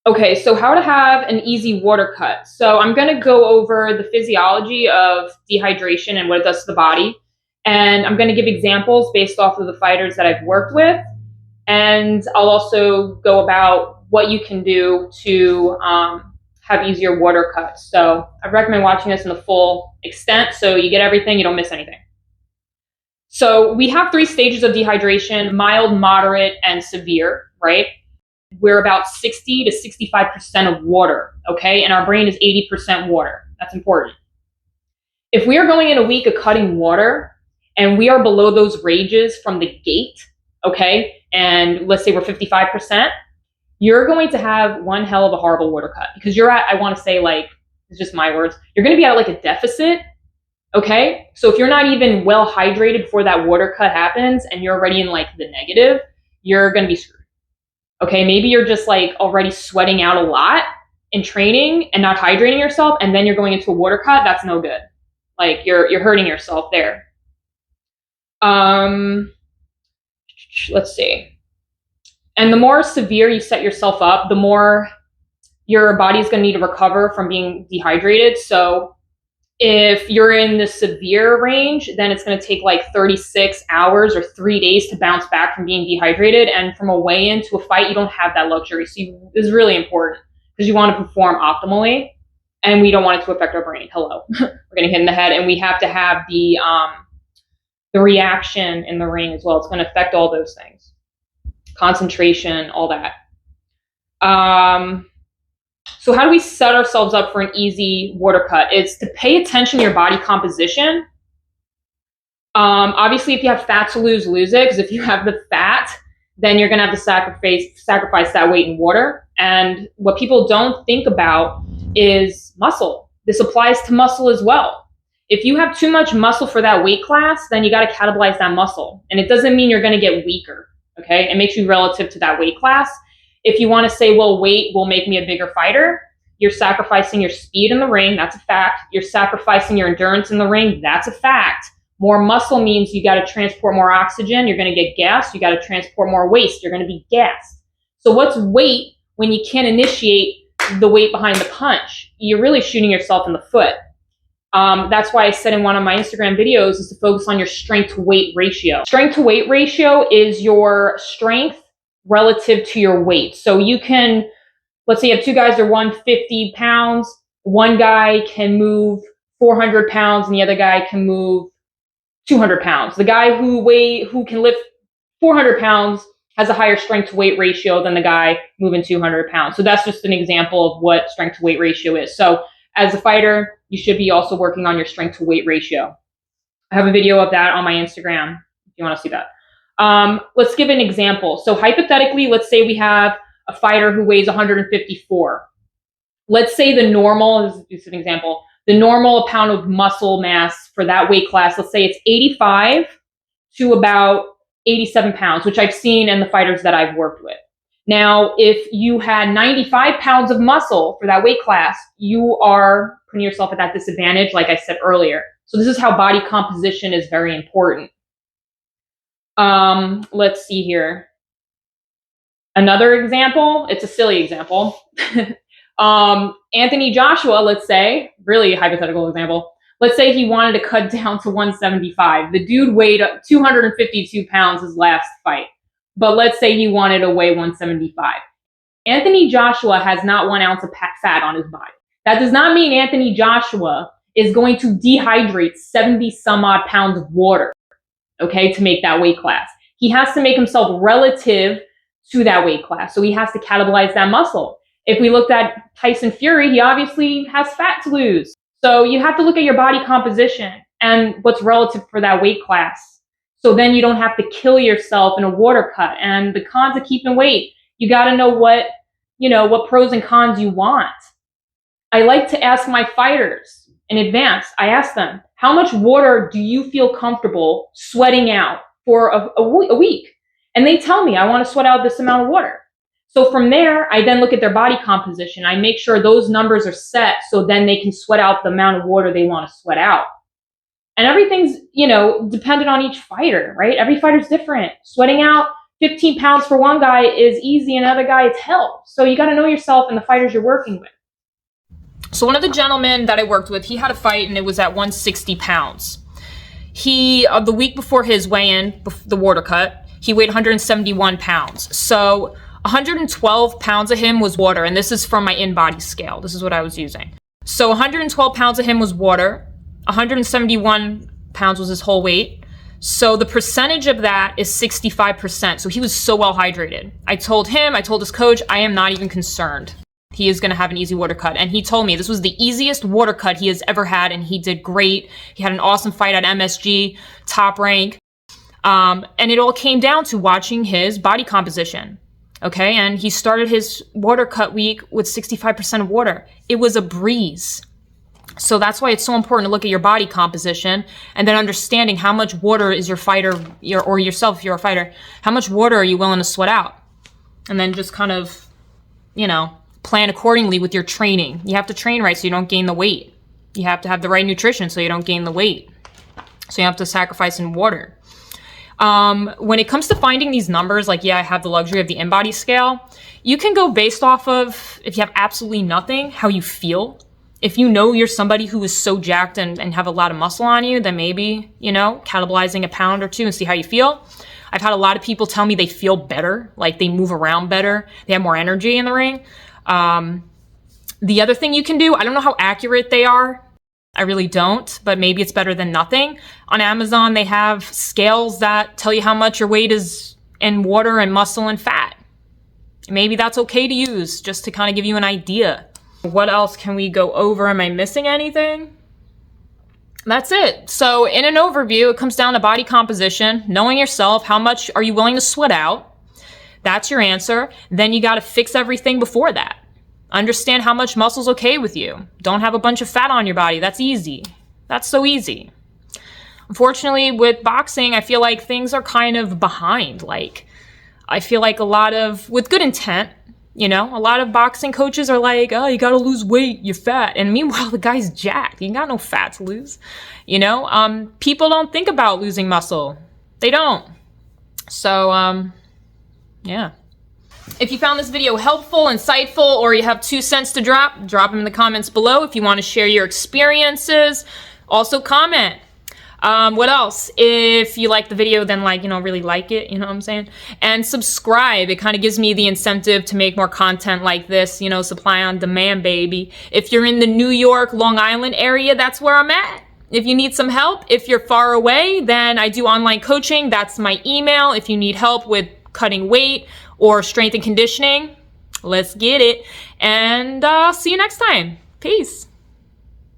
Okay, so how to have an easy water cut. So I'm going to go over the physiology of dehydration and what it does to the body. And I'm going to give examples based off of the fighters that I've worked with. And I'll also go about what you can do to have easier water cuts. So I recommend watching this in the full extent so you get everything, you don't miss anything. So we have 3 stages of dehydration: mild, moderate, and severe, right? We're about 60 to 65% of water, okay? And our brain is 80% water. That's important. If we are going in a week of cutting water and we are below those ranges from the gate, okay, and let's say we're 55%, you're going to have one hell of a horrible water cut because you're at, I want to say, like, it's just my words, you're going to be at like a deficit, okay? So if you're not even well hydrated before that water cut happens and you're already in like the negative, you're going to be screwed. Okay, maybe you're just like already sweating out a lot in training and not hydrating yourself, and then you're going into a water cut. That's no good. Like you're hurting yourself there. Let's see. And the more severe you set yourself up, the more your body's going to need to recover from being dehydrated. So if you're in the severe range, then it's going to take like 36 hours or 3 days to bounce back from being dehydrated. And from a weigh-in to a fight, you don't have that luxury. So this is really important because you want to perform optimally, and we don't want it to affect our brain. Hello, we're going to hit in the head, and we have to have the reaction in the ring as well. It's going to affect all those things, concentration, all that. So how do we set ourselves up for an easy water cut? It's to pay attention to your body composition. Obviously, if you have fat to lose, lose it. Because if you have the fat, then you're going to have to sacrifice that weight in water. And what people don't think about is muscle. This applies to muscle as well. If you have too much muscle for that weight class, then you got to catabolize that muscle. And it doesn't mean you're going to get weaker, okay? It makes you relative to that weight class. If you want to say, well, weight will make me a bigger fighter, you're sacrificing your speed in the ring. That's a fact. You're sacrificing your endurance in the ring. That's a fact. More muscle means you got to transport more oxygen. You're going to get gassed. You got to transport more waste. You're going to be gassed. So what's weight when you can't initiate the weight behind the punch? You're really shooting yourself in the foot. That's why I said in one of my Instagram videos is to focus on your strength to weight ratio. Strength to weight ratio is your strength relative to your weight. So you can, let's say you have 2 guys that are 150 pounds. One guy can move 400 pounds and the other guy can move 200 pounds. The guy who can lift 400 pounds has a higher strength to weight ratio than the guy moving 200 pounds. So that's just an example of what strength to weight ratio is. So as a fighter, you should be also working on your strength to weight ratio. I have a video of that on my Instagram if you want to see that. Let's give an example. So hypothetically, let's say we have a fighter who weighs 154. Let's say the normal, this is an example, the normal pound of muscle mass for that weight class, let's say it's 85 to about 87 pounds, which I've seen in the fighters that I've worked with. Now, if you had 95 pounds of muscle for that weight class, you are putting yourself at that disadvantage, like I said earlier. So this is how body composition is very important. Let's see here. Another example, it's a silly example. Anthony Joshua, let's say, really hypothetical example. Let's say he wanted to cut down to 175. The dude weighed 252 pounds his last fight. But let's say he wanted to weigh 175. Anthony Joshua has not 1 ounce of fat on his body. That does not mean Anthony Joshua is going to dehydrate 70 some odd pounds of water, okay, to make that weight class. He has to make himself relative to that weight class. So he has to catabolize that muscle. If we looked at Tyson Fury, he obviously has fat to lose. So you have to look at your body composition and what's relative for that weight class. So then you don't have to kill yourself in a water cut. And the cons of keeping weight, you got to know what pros and cons you want. I like to ask my fighters in advance. I ask them, how much water do you feel comfortable sweating out for a week? And they tell me, I want to sweat out this amount of water. So from there, I then look at their body composition. I make sure those numbers are set so then they can sweat out the amount of water they want to sweat out. And everything's, dependent on each fighter, right? Every fighter's different. Sweating out 15 pounds for one guy is easy, and another guy it's hell. So you got to know yourself and the fighters you're working with. So one of the gentlemen that I worked with, he had a fight and it was at 160 pounds. He, the week before his weigh-in, the water cut, he weighed 171 pounds. So 112 pounds of him was water, and this is from my in-body scale. This is what I was using. So 112 pounds of him was water, 171 pounds was his whole weight. So the percentage of that is 65%. So he was so well hydrated. I told his coach, I am not even concerned. He is going to have an easy water cut. And he told me this was the easiest water cut he has ever had, and he did great. He had an awesome fight at MSG, top rank. And it all came down to watching his body composition. Okay, and he started his water cut week with 65% of water. It was a breeze. So that's why it's so important to look at your body composition and then understanding how much water is your fighter, or yourself if you're a fighter, how much water are you willing to sweat out? And then just kind of, plan accordingly with your training. You have to train right so you don't gain the weight. You have to have the right nutrition so you don't gain the weight. So you have to sacrifice in water. When it comes to finding these numbers, I have the luxury of the in-body scale. You can go based off of, if you have absolutely nothing, how you feel. If you know you're somebody who is so jacked and have a lot of muscle on you, then maybe, catabolizing a pound or two and see how you feel. I've had a lot of people tell me they feel better, like they move around better, they have more energy in the ring. The other thing you can do, I don't know how accurate they are. I really don't, but maybe it's better than nothing. On Amazon, they have scales that tell you how much your weight is in water and muscle and fat. Maybe that's okay to use just to kind of give you an idea. What else can we go over? Am I missing anything? That's it. So in an overview, it comes down to body composition, knowing yourself, how much are you willing to sweat out? That's your answer. Then you got to fix everything before that. Understand how much muscle's okay with you. Don't have a bunch of fat on your body. That's easy. That's so easy. Unfortunately, with boxing, I feel like things are kind of behind. I feel like with good intent, a lot of boxing coaches are like, oh, you got to lose weight, you're fat. And meanwhile, the guy's jacked. You got no fat to lose. People don't think about losing muscle. They don't. So, yeah. If you found this video helpful, insightful, or you have 2 cents to drop them in the comments below. If you want to share your experiences, also comment. What else? If you like the video, then really like it, you know what I'm saying? And subscribe. It kind of gives me the incentive to make more content like this, supply on demand, baby. If you're in the New York, Long Island area, that's where I'm at. If you need some help, if you're far away, then I do online coaching. That's my email. If you need help with cutting weight or strength and conditioning, let's get it. And I'll see you next time. Peace.